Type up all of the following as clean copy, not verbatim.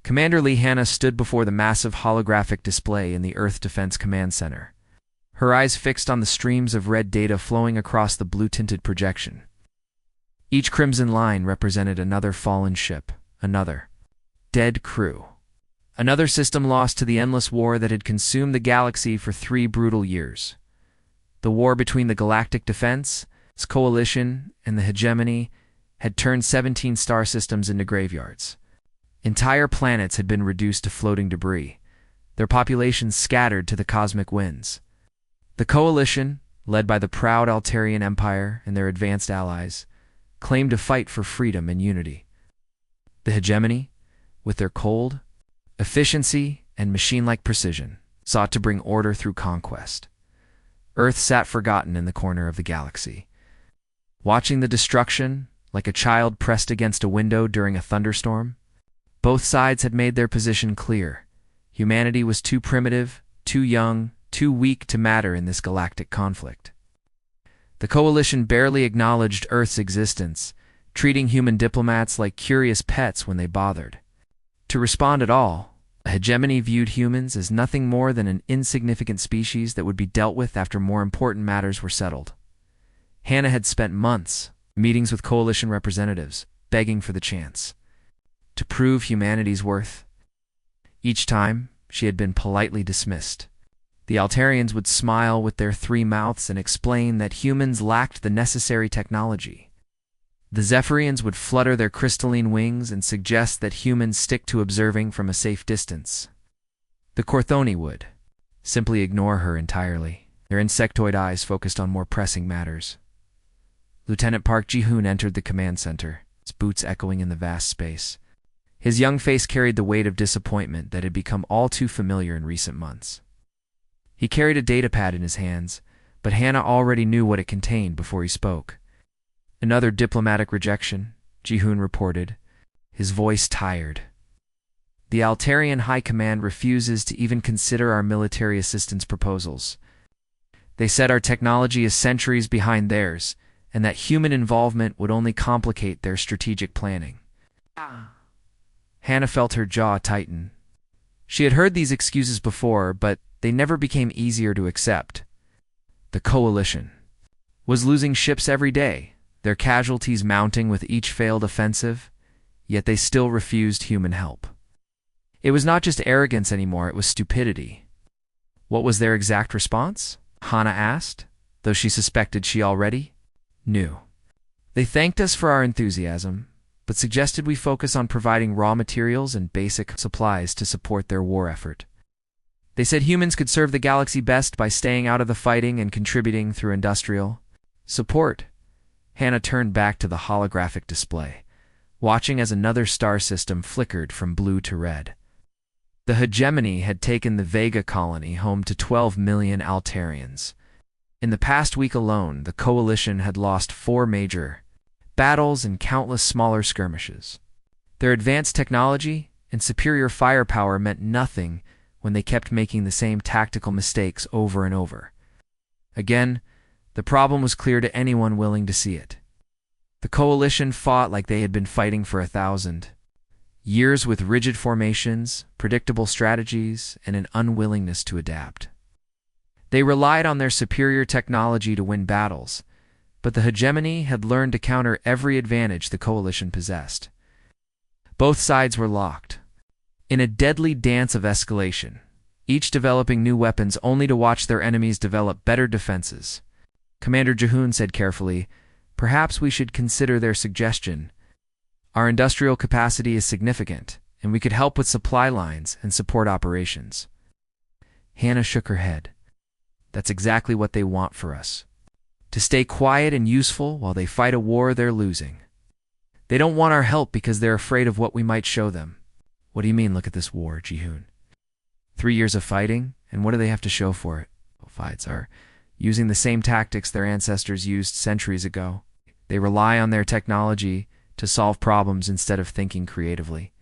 Commander Lee Hanna stood before the massive holographic display in the Earth Defense Command Center, her eyes fixed on the streams of red data flowing across the blue-tinted projection. Each crimson line represented another fallen ship, another dead crew, another system lost to the endless war that had consumed the galaxy for 3 brutal years. The war between the Galactic Defense Coalition and the Hegemony had turned 17 star systems into graveyards. Entire planets had been reduced to floating debris, their populations scattered to the cosmic winds. The Coalition, led by the proud Altarian Empire and their advanced allies, claimed to fight for freedom and unity. The Hegemony, with their cold, efficiency, and machine-like precision, sought to bring order through conquest. Earth sat forgotten in the corner of the galaxy, watching the destruction like a child pressed against a window during a thunderstorm. Both sides had made their position clear. Humanity was too primitive, too young, too weak to matter in this galactic conflict. The Coalition barely acknowledged Earth's existence, treating human diplomats like curious pets when they bothered to respond at all. The Hegemony viewed humans as nothing more than an insignificant species that would be dealt with after more important matters were settled. Hannah had spent months in meetings with Coalition representatives, begging for the chance to prove humanity's worth. Each time, she had been politely dismissed. The Altarians would smile with their 3 mouths and explain that humans lacked the necessary technology. The Zephyrians would flutter their crystalline wings and suggest that humans stick to observing from a safe distance. The Corthoni would simply ignore her entirely, their insectoid eyes focused on more pressing matters. Lieutenant Park Ji-hoon entered the command center, his boots echoing in the vast space. His young face carried the weight of disappointment that had become all too familiar in recent months. He carried a datapad in his hands, but Hannah already knew what it contained before he spoke. Another diplomatic rejection, Ji-hoon reported, his voice tired. The Altarian High Command refuses to even consider our military assistance proposals. They said our technology is centuries behind theirs, and that human involvement would only complicate their strategic planning. Hannah felt her jaw tighten. She had heard these excuses before, but they never became easier to accept. The Coalition was losing ships every day, their casualties mounting with each failed offensive, yet they still refused human help. It was not just arrogance anymore, it was stupidity. What was their exact response? Hannah asked, though she suspected she already knew. They thanked us for our enthusiasm, but suggested we focus on providing raw materials and basic supplies to support their war effort. They said humans could serve the galaxy best by staying out of the fighting and contributing through industrial support. Hannah turned back to the holographic display, watching as another star system flickered from blue to red. The Hegemony had taken the Vega colony home to 12 million Altarians. In the past week alone, the Coalition had lost 4 major battles and countless smaller skirmishes. Their advanced technology and superior firepower meant nothing when they kept making the same tactical mistakes over and over. Again, the problem was clear to anyone willing to see it. The Coalition fought like they had been fighting for 1,000 years, with rigid formations, predictable strategies, and an unwillingness to adapt. They relied on their superior technology to win battles, but the Hegemony had learned to counter every advantage the Coalition possessed. Both sides were locked in a deadly dance of escalation, each developing new weapons only to watch their enemies develop better defenses. Commander Ji-hoon said carefully, "Perhaps we should consider their suggestion. Our industrial capacity is significant, and we could help with supply lines and support operations." Hannah shook her head. "That's exactly what they want for us. To stay quiet and useful while they fight a war they're losing. They don't want our help because they're afraid of what we might show them." "What do you mean, look at this war, Ji-hoon? 3 years of fighting, and what do they have to show for it?" "Fights are using the same tactics their ancestors used centuries ago. They rely on their technology to solve problems instead of thinking creatively.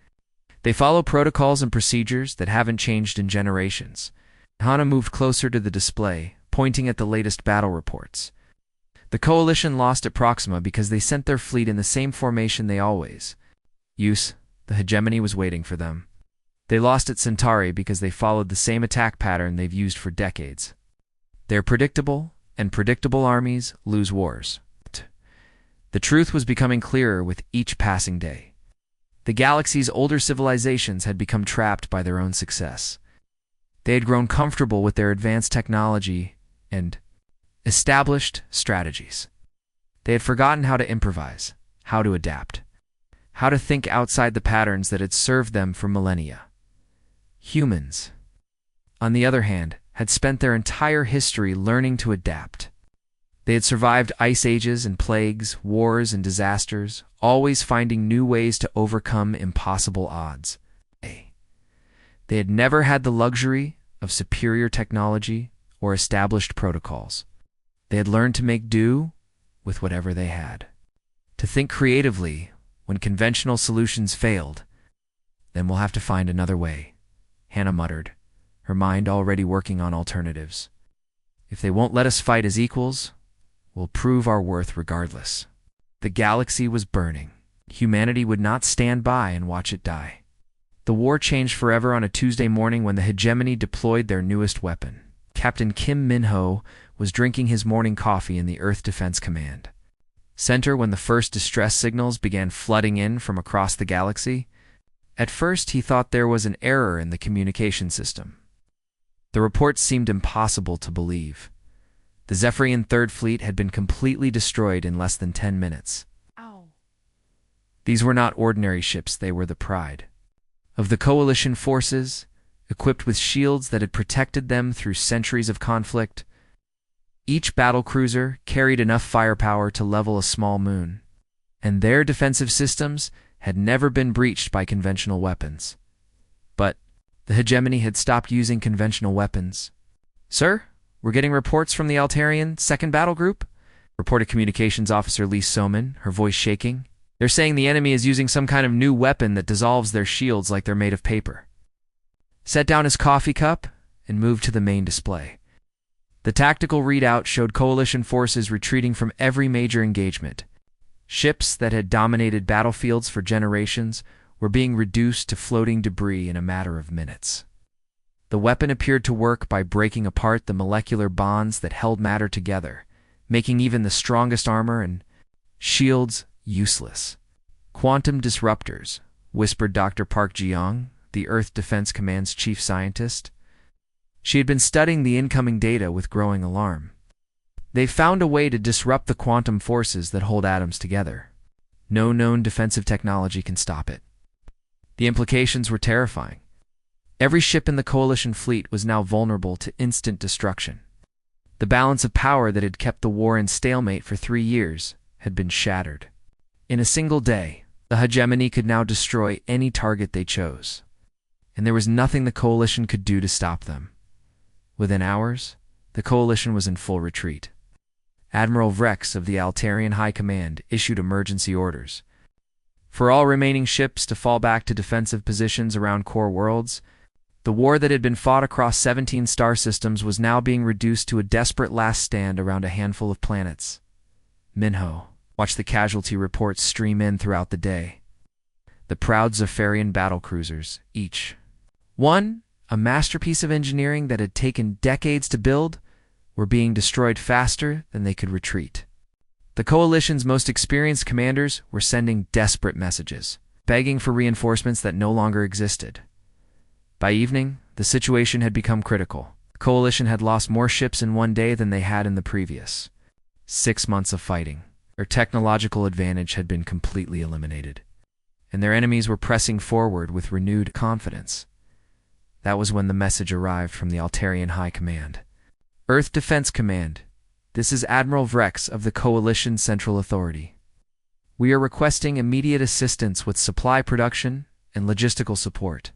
They follow protocols and procedures that haven't changed in generations." Hannah moved closer to the display, pointing at the latest battle reports. The Coalition lost at Proxima because they sent their fleet in the same formation they always use. The Hegemony was waiting for them. They lost at Centauri because they followed the same attack pattern they've used for decades. They're predictable, and predictable armies lose wars. The truth was becoming clearer with each passing day. The galaxy's older civilizations had become trapped by their own success. They had grown comfortable with their advanced technology and established strategies. They had forgotten how to improvise, how to adapt, how to think outside the patterns that had served them for millennia. Humans, on the other hand, had spent their entire history learning to adapt. They had survived ice ages and plagues, wars and disasters, always finding new ways to overcome impossible odds. They had never had the luxury of superior technology or established protocols. They had learned to make do with whatever they had, to think creatively when conventional solutions failed. Then we'll have to find another way, Hannah muttered, her mind already working on alternatives. If they won't let us fight as equals, we'll prove our worth regardless. The galaxy was burning. Humanity would not stand by and watch it die. The war changed forever on a Tuesday morning when the hegemony deployed their newest weapon. Captain Kim Min-ho was drinking his morning coffee in the Earth Defense Command Center when the first distress signals began flooding in from across the galaxy. At first, he thought there was an error in the communication system. The reports seemed impossible to believe. The Zephyrian Third Fleet had been completely destroyed in less than 10 minutes. Ow. These were not ordinary ships, they were the pride of the coalition forces, equipped with shields that had protected them through centuries of conflict. Each battlecruiser carried enough firepower to level a small moon, and their defensive systems had never been breached by conventional weapons. But the hegemony had stopped using conventional weapons. "Sir, we're getting reports from the Altarian 2nd Battle Group," reported Communications Officer Lee Soman, her voice shaking. "They're saying the enemy is using some kind of new weapon that dissolves their shields like they're made of paper." Set down his coffee cup and moved to the main display. The tactical readout showed coalition forces retreating from every major engagement. Ships that had dominated battlefields for generations were being reduced to floating debris in a matter of minutes. The weapon appeared to work by breaking apart the molecular bonds that held matter together, making even the strongest armor and shields useless. "Quantum disruptors," whispered Dr. Park Ji-young, the Earth Defense Command's chief scientist. She had been studying the incoming data with growing alarm. "They've found a way to disrupt the quantum forces that hold atoms together. No known defensive technology can stop it." The implications were terrifying. Every ship in the coalition fleet was now vulnerable to instant destruction. The balance of power that had kept the war in stalemate for 3 years had been shattered. In a single day, the hegemony could now destroy any target they chose, and there was nothing the coalition could do to stop them. Within hours, the coalition was in full retreat. Admiral Vrex of the Altarian High Command issued emergency orders for all remaining ships to fall back to defensive positions around core worlds. The war that had been fought across 17 star systems was now being reduced to a desperate last stand around a handful of planets. Minho watched the casualty reports stream in throughout the day. The proud Zephyrian battlecruisers, each one a masterpiece of engineering that had taken decades to build, were being destroyed faster than they could retreat. The coalition's most experienced commanders were sending desperate messages, begging for reinforcements that no longer existed. By evening, the situation had become critical. The coalition had lost more ships in one day than they had in the previous 6 months of fighting. Their technological advantage had been completely eliminated, and their enemies were pressing forward with renewed confidence. That was when the message arrived from the Altarian High Command. "Earth Defense Command, this is Admiral Vrex of the Coalition Central Authority. We are requesting immediate assistance with supply production and logistical support.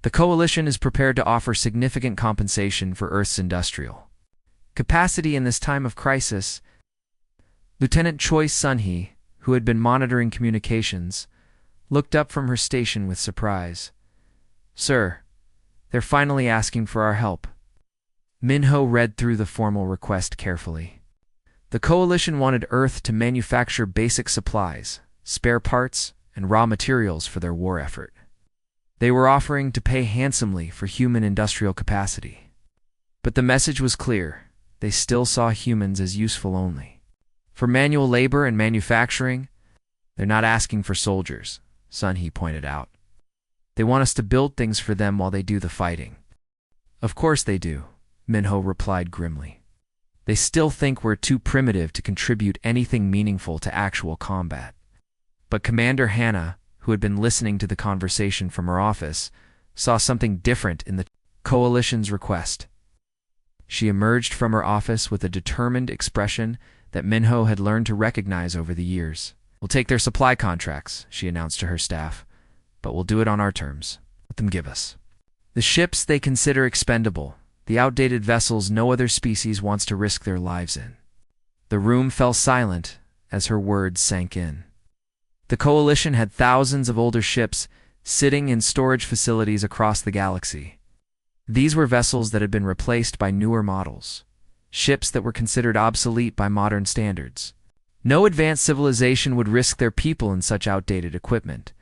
The Coalition is prepared to offer significant compensation for Earth's industrial capacity in this time of crisis." Lieutenant Choi Sun-hee, who had been monitoring communications, looked up from her station with surprise. "Sir, they're finally asking for our help." Minho read through the formal request carefully. The Coalition wanted Earth to manufacture basic supplies, spare parts, and raw materials for their war effort. They were offering to pay handsomely for human industrial capacity. But the message was clear. They still saw humans as useful only. For manual labor and manufacturing, they're not asking for soldiers, Sun He pointed out. They want us to build things for them while they do the fighting. Of course they do, Minho replied grimly. They still think we're too primitive to contribute anything meaningful to actual combat. But Commander Hannah, who had been listening to the conversation from her office, saw something different in the Coalition's request. She emerged from her office with a determined expression that Minho had learned to recognize over the years. We'll take their supply contracts, she announced to her staff, but we'll do it on our terms. Let them give us the ships they consider expendable, the outdated vessels no other species wants to risk their lives in. The room fell silent as her words sank in. The Coalition had thousands of older ships sitting in storage facilities across the galaxy. These were vessels that had been replaced by newer models, ships that were considered obsolete by modern standards. No advanced civilization would risk their people in such outdated equipment.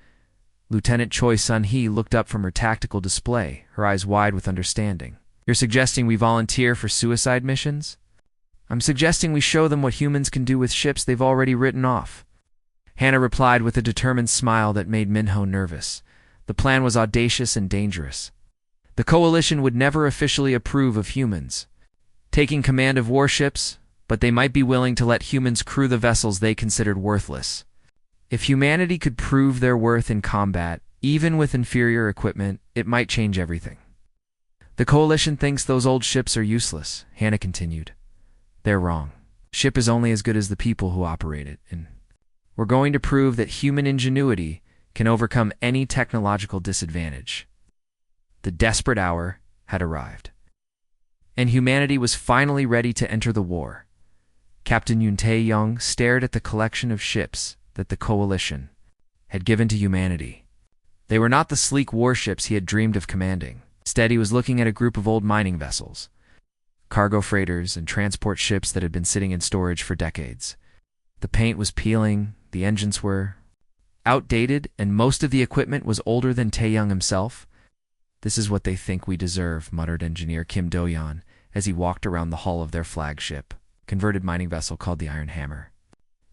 Lieutenant Choi Sun-hee looked up from her tactical display, her eyes wide with understanding. You're suggesting we volunteer for suicide missions? I'm suggesting we show them what humans can do with ships they've already written off. Hannah replied with a determined smile that made Minho nervous. The plan was audacious and dangerous. The Coalition would never officially approve of humans taking command of warships, but they might be willing to let humans crew the vessels they considered worthless. If humanity could prove their worth in combat, even with inferior equipment, it might change everything. The Coalition thinks those old ships are useless, Hannah continued. They're wrong. Ship is only as good as the people who operate it, and we're going to prove that human ingenuity can overcome any technological disadvantage. The desperate hour had arrived, and humanity was finally ready to enter the war. Captain Yoon Tae-young stared at the collection of ships that the Coalition had given to humanity. They were not the sleek warships he had dreamed of commanding. Instead, he was looking at a group of old mining vessels, cargo freighters and transport ships that had been sitting in storage for decades. The paint was peeling, the engines were outdated, and most of the equipment was older than Tae-young himself. This is what they think we deserve, muttered engineer Kim Do-yeon as he walked around the hull of their flagship, converted mining vessel called the Iron Hammer.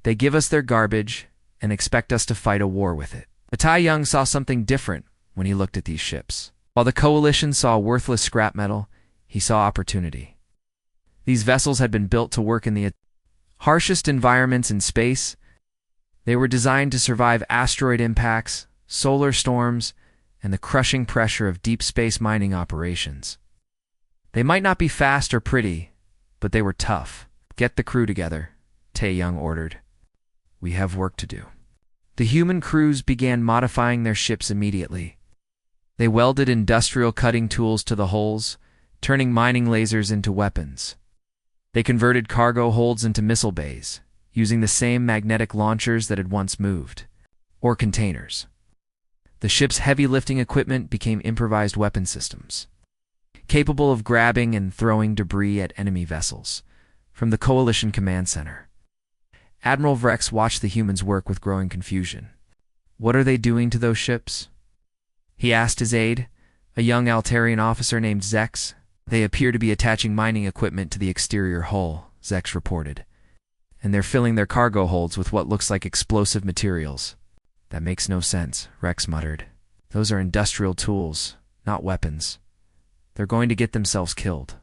They give us their garbage and expect us to fight a war with it. But Tae-young saw something different when he looked at these ships. While the Coalition saw worthless scrap metal, he saw opportunity. These vessels had been built to work in the harshest environments in space. They were designed to survive asteroid impacts, solar storms, and the crushing pressure of deep space mining operations. They might not be fast or pretty, but they were tough. Get the crew together, Tae-young ordered. We have work to do. The human crews began modifying their ships immediately. They welded industrial cutting tools to the hulls, turning mining lasers into weapons. They converted cargo holds into missile bays, using the same magnetic launchers that had once moved, or containers. The ship's heavy lifting equipment became improvised weapon systems, capable of grabbing and throwing debris at enemy vessels from the Coalition Command Center. Admiral Vrex watched the humans work with growing confusion. What are they doing to those ships? He asked his aide, a young Altarian officer named Zex. They appear to be attaching mining equipment to the exterior hull, Zex reported. And they're filling their cargo holds with what looks like explosive materials. That makes no sense, Rex muttered. Those are industrial tools, not weapons. They're going to get themselves killed.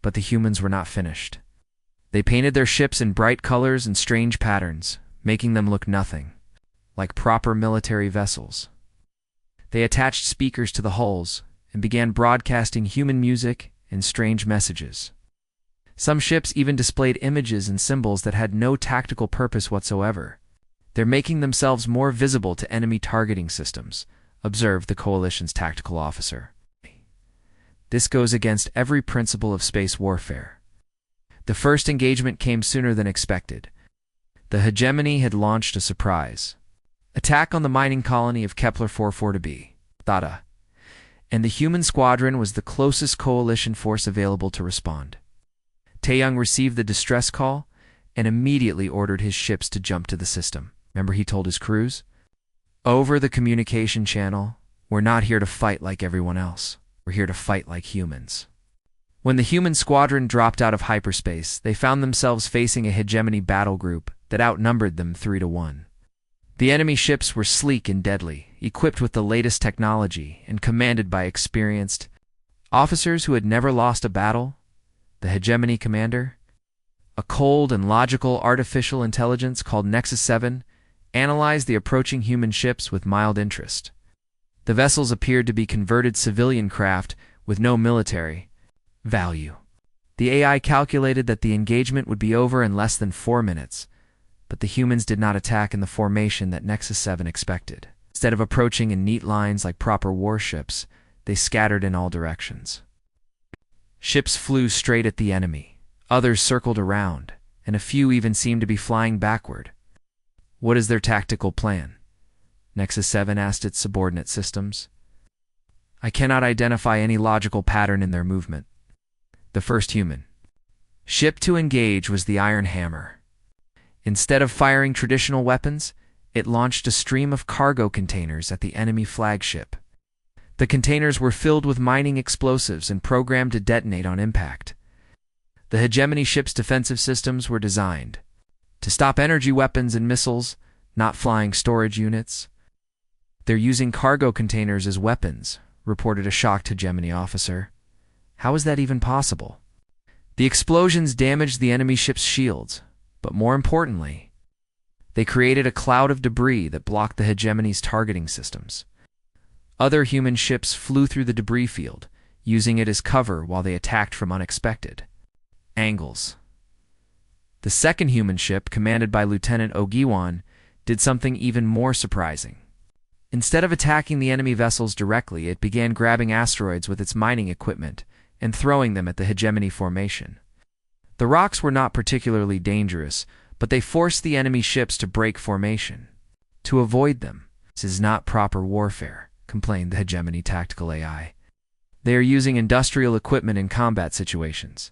But the humans were not finished. They painted their ships in bright colors and strange patterns, making them look nothing like proper military vessels. They attached speakers to the hulls and began broadcasting human music and strange messages. Some ships even displayed images and symbols that had no tactical purpose whatsoever. They're making themselves more visible to enemy targeting systems, observed the Coalition's tactical officer. This goes against every principle of space warfare. The first engagement came sooner than expected. The hegemony had launched a surprise attack on the mining colony of Kepler 44b, Theta, and the human squadron was the closest Coalition force available to respond. Tae-young received the distress call and immediately ordered his ships to jump to the system. Remember he told his crews? Over the communication channel, We're not here to fight like everyone else. We're here to fight like humans. When the human squadron dropped out of hyperspace, they found themselves facing a hegemony battle group that outnumbered them 3-1. The enemy ships were sleek and deadly, equipped with the latest technology and commanded by experienced officers who had never lost a battle. The hegemony commander, a cold and logical artificial intelligence called Nexus 7, analyzed the approaching human ships with mild interest. The vessels appeared to be converted civilian craft with no military value. The AI calculated that the engagement would be over in less than 4 minutes, but the humans did not attack in the formation that Nexus 7 expected. Instead of approaching in neat lines like proper warships, they scattered in all directions. Ships flew straight at the enemy, others circled around, and a few even seemed to be flying backward. What is their tactical plan? Nexus 7 asked its subordinate systems. I cannot identify any logical pattern in their movement. The first human ship to engage was the Iron Hammer. Instead of firing traditional weapons, it launched a stream of cargo containers at the enemy flagship. The containers were filled with mining explosives and programmed to detonate on impact. The hegemony ship's defensive systems were designed to stop energy weapons and missiles, not flying storage units. They're using cargo containers as weapons, reported a shocked hegemony officer. How is that even possible? The explosions damaged the enemy ship's shields, but more importantly, they created a cloud of debris that blocked the hegemony's targeting systems. Other human ships flew through the debris field, using it as cover while they attacked from unexpected angles. The second human ship, commanded by Lieutenant Ogiwan, did something even more surprising. Instead of attacking the enemy vessels directly, it began grabbing asteroids with its mining equipment and throwing them at the hegemony formation. The rocks were not particularly dangerous, but they forced the enemy ships to break formation. To avoid them, this is not proper warfare, complained the hegemony tactical AI. They are using industrial equipment in combat situations.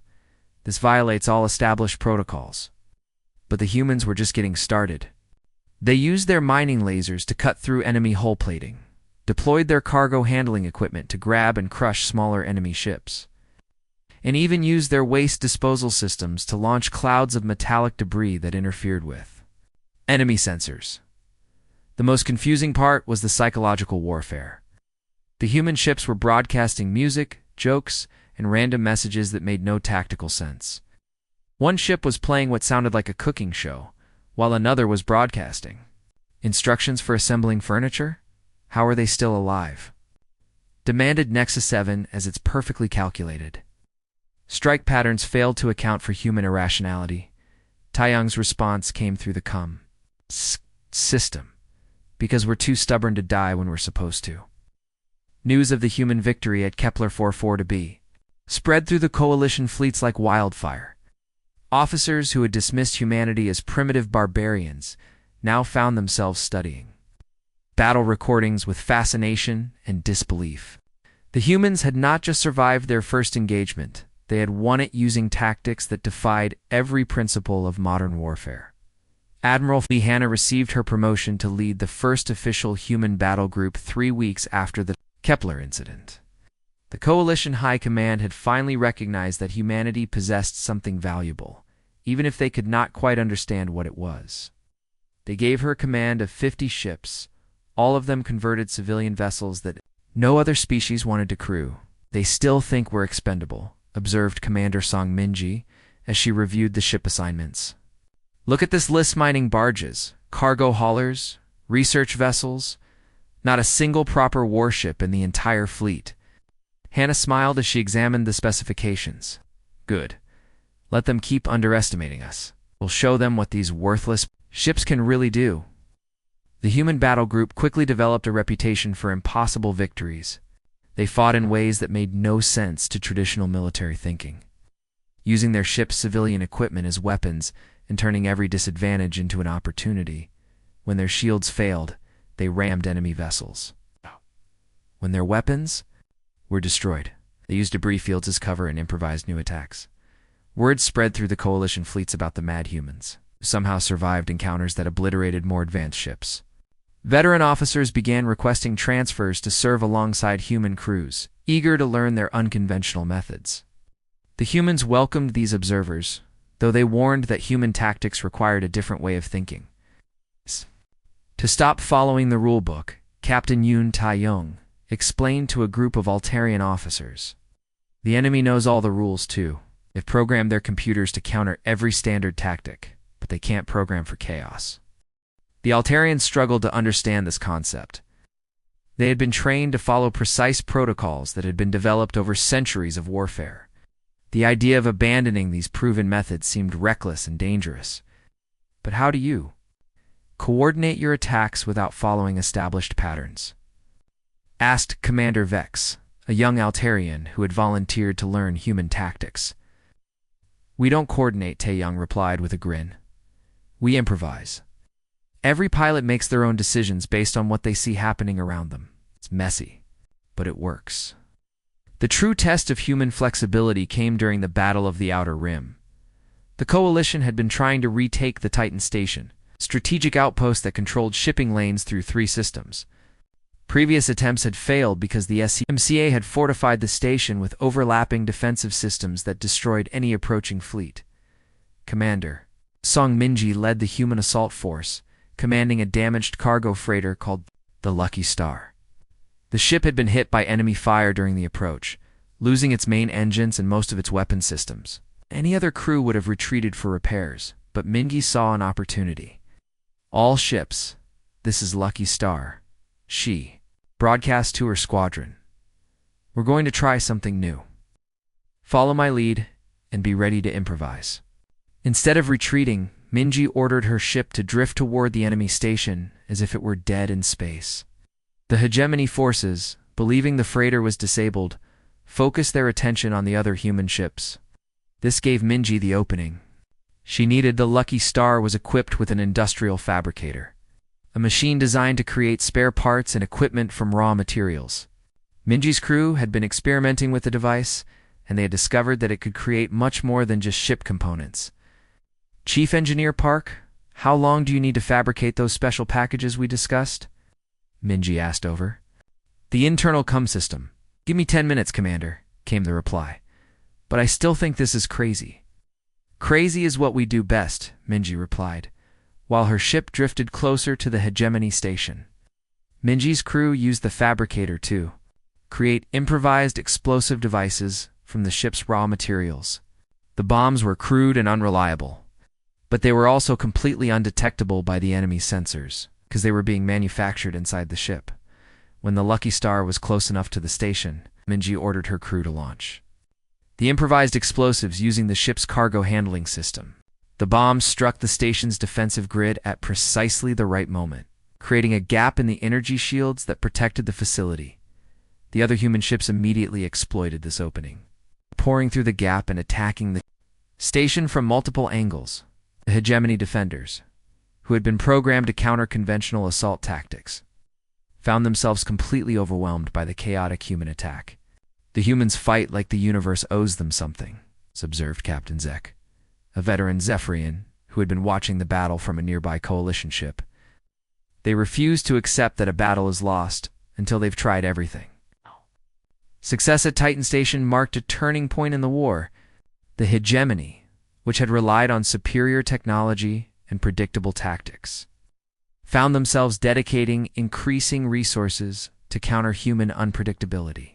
This violates all established protocols. But the humans were just getting started. They used their mining lasers to cut through enemy hull plating, deployed their cargo handling equipment to grab and crush smaller enemy ships, and even used their waste disposal systems to launch clouds of metallic debris that interfered with enemy sensors. The most confusing part was the psychological warfare. The human ships were broadcasting music, jokes, and random messages that made no tactical sense. One ship was playing what sounded like a cooking show, while another was broadcasting instructions for assembling furniture. How are they still alive? Demanded Nexus 7 as it's perfectly calculated. Strike patterns failed to account for human irrationality. Taeyong's response came through the system, because we're too stubborn to die when we're supposed to. News of the human victory at Kepler 44b spread through the coalition fleets like wildfire. Officers who had dismissed humanity as primitive barbarians now found themselves studying battle recordings with fascination and disbelief. The humans had not just survived their first engagement, they had won it using tactics that defied every principle of modern warfare. Admiral Hanna received her promotion to lead the first official human battle group 3 weeks after the Kepler incident. The Coalition High Command had finally recognized that humanity possessed something valuable, even if they could not quite understand what it was. They gave her command of 50 ships, all of them converted civilian vessels that no other species wanted to crew. They still think we're expendable, observed Commander Song Minji as she reviewed the ship assignments. Look at this list: mining barges, cargo haulers, research vessels, not a single proper warship in the entire fleet. Hannah smiled as she examined the specifications. Good. Let them keep underestimating us. We'll show them what these worthless ships can really do. The human battle group quickly developed a reputation for impossible victories. They fought in ways that made no sense to traditional military thinking, using their ship's civilian equipment as weapons and turning every disadvantage into an opportunity. When their shields failed, they rammed enemy vessels. When their weapons were destroyed, they used debris fields as cover and improvised new attacks. Word spread through the coalition fleets about the mad humans, who somehow survived encounters that obliterated more advanced ships. Veteran officers began requesting transfers to serve alongside human crews, eager to learn their unconventional methods. The humans welcomed these observers, though they warned that human tactics required a different way of thinking. To stop following the rulebook, Captain Yoon Tae-young explained to a group of Altarian officers. The enemy knows all the rules too. They've programmed their computers to counter every standard tactic, but they can't program for chaos. The Altarians struggled to understand this concept. They had been trained to follow precise protocols that had been developed over centuries of warfare. The idea of abandoning these proven methods seemed reckless and dangerous. But how do you coordinate your attacks without following established patterns? Asked Commander Vex, a young Altarian who had volunteered to learn human tactics. We don't coordinate, Tae-young replied with a grin. We improvise. Every pilot makes their own decisions based on what they see happening around them. It's messy, but it works. The true test of human flexibility came during the Battle of the Outer Rim. The Coalition had been trying to retake the Titan Station, a strategic outpost that controlled shipping lanes through 3 systems. Previous attempts had failed because the SCMCA had fortified the station with overlapping defensive systems that destroyed any approaching fleet. Commander Song Minji led the human assault force, commanding a damaged cargo freighter called the Lucky Star. The ship had been hit by enemy fire during the approach, losing its main engines and most of its weapon systems. Any other crew would have retreated for repairs, but Minji saw an opportunity. All ships, this is Lucky Star, she broadcast to her squadron. We're going to try something new. Follow my lead and be ready to improvise. Instead of retreating, Minji ordered her ship to drift toward the enemy station as if it were dead in space. The hegemony forces, believing the freighter was disabled, focused their attention on the other human ships. This gave Minji the opening. She needed the Lucky Star was equipped with an industrial fabricator, a machine designed to create spare parts and equipment from raw materials. Minji's crew had been experimenting with the device, and they had discovered that it could create much more than just ship components. Chief Engineer Park, how long do you need to fabricate those special packages we discussed? Minji asked over. The internal cum system. Give me 10 minutes, Commander, came the reply. But I still think this is crazy. Crazy is what we do best, Minji replied, while her ship drifted closer to the hegemony station. Minji's crew used the fabricator to create improvised explosive devices from the ship's raw materials. The bombs were crude and unreliable, but they were also completely undetectable by the enemy's sensors, because they were being manufactured inside the ship. When the Lucky Star was close enough to the station, Minji ordered her crew to launch the improvised explosives using the ship's cargo handling system. The bombs struck the station's defensive grid at precisely the right moment, creating a gap in the energy shields that protected the facility. The other human ships immediately exploited this opening, pouring through the gap and attacking the station from multiple angles. The hegemony defenders, who had been programmed to counter conventional assault tactics, found themselves completely overwhelmed by the chaotic human attack. The humans fight like the universe owes them something, observed Captain Zek, a veteran Zephyrian who had been watching the battle from a nearby coalition ship. They refuse to accept that a battle is lost until they've tried everything. Success at Titan Station marked a turning point in the war. The hegemony, which had relied on superior technology and predictable tactics, found themselves dedicating increasing resources to counter human unpredictability.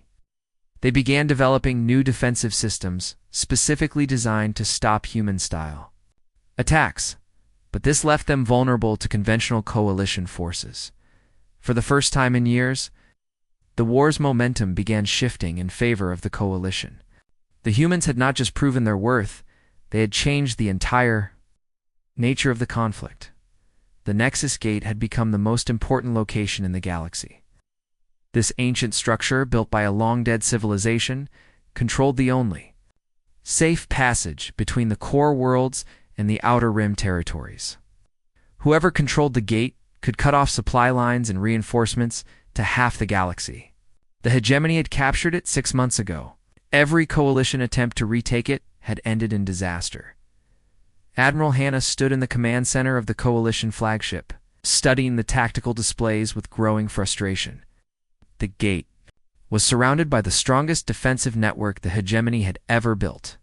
They began developing new defensive systems specifically designed to stop human-style attacks, but this left them vulnerable to conventional coalition forces. For the first time in years, the war's momentum began shifting in favor of the coalition. The humans had not just proven their worth, they had changed the entire nature of the conflict. The Nexus Gate had become the most important location in the galaxy. This ancient structure, built by a long-dead civilization, controlled the only safe passage between the core worlds and the Outer Rim territories. Whoever controlled the gate could cut off supply lines and reinforcements to half the galaxy. The hegemony had captured it 6 months ago. Every coalition attempt to retake it had ended in disaster. Admiral Hannah stood in the command center of the coalition flagship, studying the tactical displays with growing frustration. The gate was surrounded by the strongest defensive network the hegemony had ever built.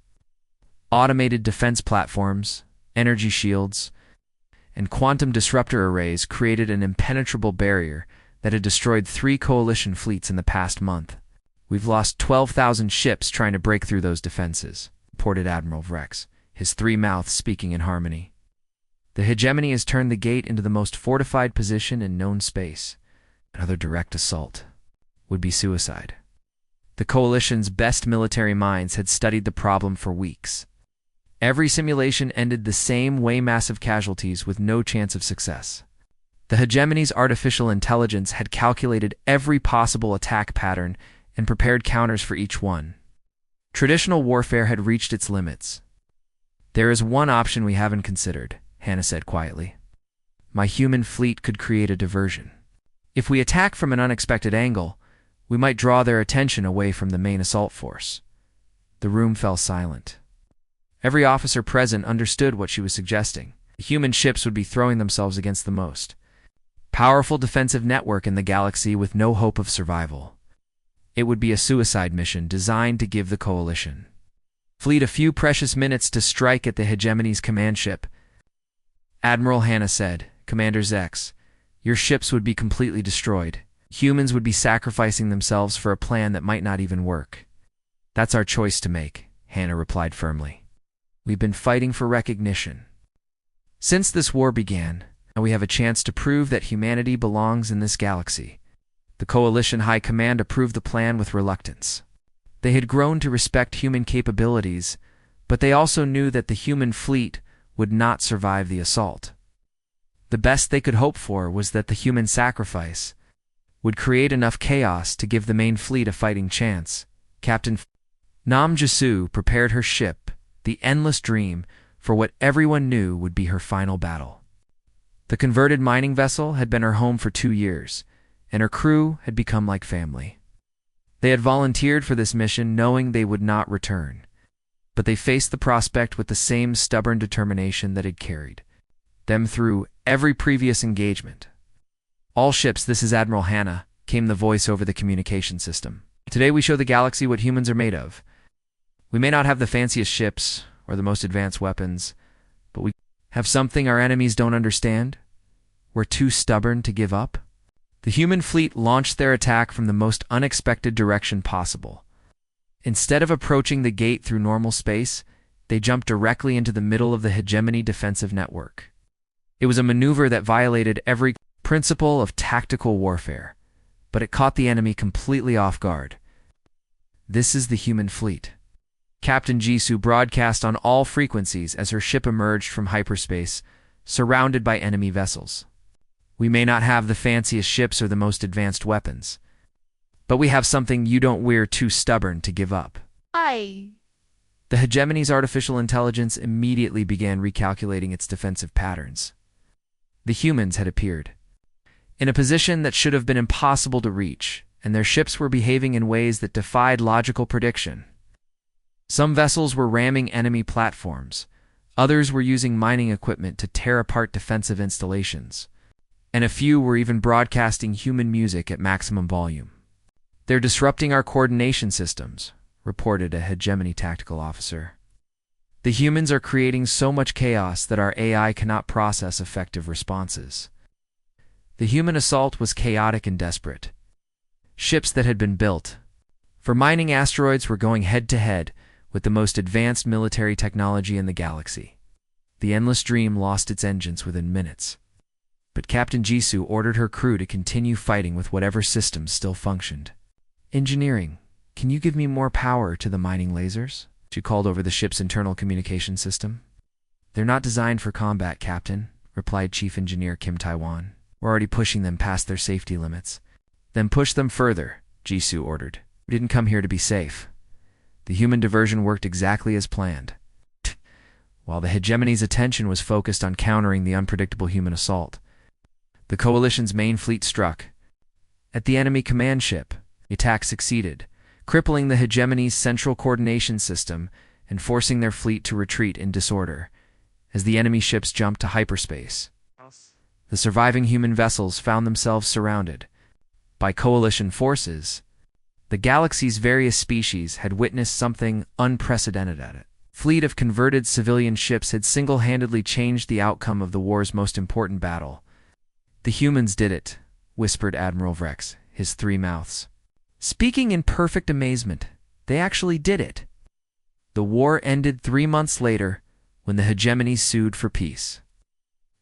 Automated defense platforms, energy shields, and quantum disruptor arrays created an impenetrable barrier that had destroyed 3 coalition fleets in the past month. "We've lost 12,000 ships trying to break through those defenses," reported Admiral Vrex, his 3 mouths speaking in harmony. "The hegemony has turned the gate into the most fortified position in known space. Another direct assault would be suicide." The coalition's best military minds had studied the problem for weeks. Every simulation ended the same way: massive casualties with no chance of success. The hegemony's artificial intelligence had calculated every possible attack pattern and prepared counters for each one. Traditional warfare had reached its limits. "There is one option we haven't considered," Hannah said quietly. "My human fleet could create a diversion. If we attack from an unexpected angle, we might draw their attention away from the main assault force." The room fell silent. Every officer present understood what she was suggesting. The human ships would be throwing themselves against the most powerful defensive network in the galaxy with no hope of survival. It would be a suicide mission designed to give the coalition fleet a few precious minutes to strike at the hegemony's command ship. Admiral Hannah said, "Commander Zex, your ships would be completely destroyed. Humans would be sacrificing themselves for a plan that might not even work." "That's our choice to make," Hannah replied firmly. "We've been fighting for recognition since this war began, and we have a chance to prove that humanity belongs in this galaxy." The Coalition High Command approved the plan with reluctance. They had grown to respect human capabilities, but they also knew that the human fleet would not survive the assault. The best they could hope for was that the human sacrifice would create enough chaos to give the main fleet a fighting chance. Captain Nam Jasu prepared her ship, the Endless Dream, for what everyone knew would be her final battle. The converted mining vessel had been her home for 2 years, and her crew had become like family. They had volunteered for this mission knowing they would not return, but they faced the prospect with the same stubborn determination that had carried them through every previous engagement. "All ships, this is Admiral Hannah," came the voice over the communication system. "Today we show the galaxy what humans are made of. We may not have the fanciest ships or the most advanced weapons, but we have something our enemies don't understand. We're too stubborn to give up." The human fleet launched their attack from the most unexpected direction possible. Instead of approaching the gate through normal space, they jumped directly into the middle of the hegemony defensive network. It was a maneuver that violated every principle of tactical warfare, but it caught the enemy completely off guard. "This is the human fleet," Captain Jisoo broadcast on all frequencies as her ship emerged from hyperspace, surrounded by enemy vessels. "We may not have the fanciest ships or the most advanced weapons, but we have something you don't. We're too stubborn to give up." The hegemony's artificial intelligence immediately began recalculating its defensive patterns. The humans had appeared in a position that should have been impossible to reach, and their ships were behaving in ways that defied logical prediction. Some vessels were ramming enemy platforms, others were using mining equipment to tear apart defensive installations, and a few were even broadcasting human music at maximum volume. "They're disrupting our coordination systems," reported a hegemony tactical officer. "The humans are creating so much chaos that our AI cannot process effective responses." The human assault was chaotic and desperate. Ships that had been built for mining asteroids were going head-to-head with the most advanced military technology in the galaxy. The Endless Dream lost its engines within minutes, but Captain Jisoo ordered her crew to continue fighting with whatever systems still functioned. "Engineering, can you give me more power to the mining lasers?" she called over the ship's internal communication system. "They're not designed for combat, Captain," replied Chief Engineer Kim Taiwan. "We're already pushing them past their safety limits." "Then push them further," Jisoo ordered. "We didn't come here to be safe." The human diversion worked exactly as planned. While the hegemony's attention was focused on countering the unpredictable human assault, the coalition's main fleet struck at the enemy command ship. The attack succeeded, crippling the hegemony's central coordination system and forcing their fleet to retreat in disorder as the enemy ships jumped to hyperspace. The surviving human vessels found themselves surrounded by coalition forces. The galaxy's various species had witnessed something unprecedented at it. Fleet of converted civilian ships had single-handedly changed the outcome of the war's most important battle. "The humans did it," whispered Admiral Vrex, his three mouths speaking in perfect amazement. They actually did it. The war ended 3 months later when the hegemony sued for peace.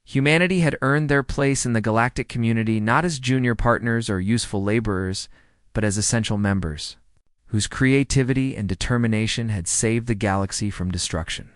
Humanity had earned their place in the galactic community not as junior partners or useful laborers, but as essential members, whose creativity and determination had saved the galaxy from destruction.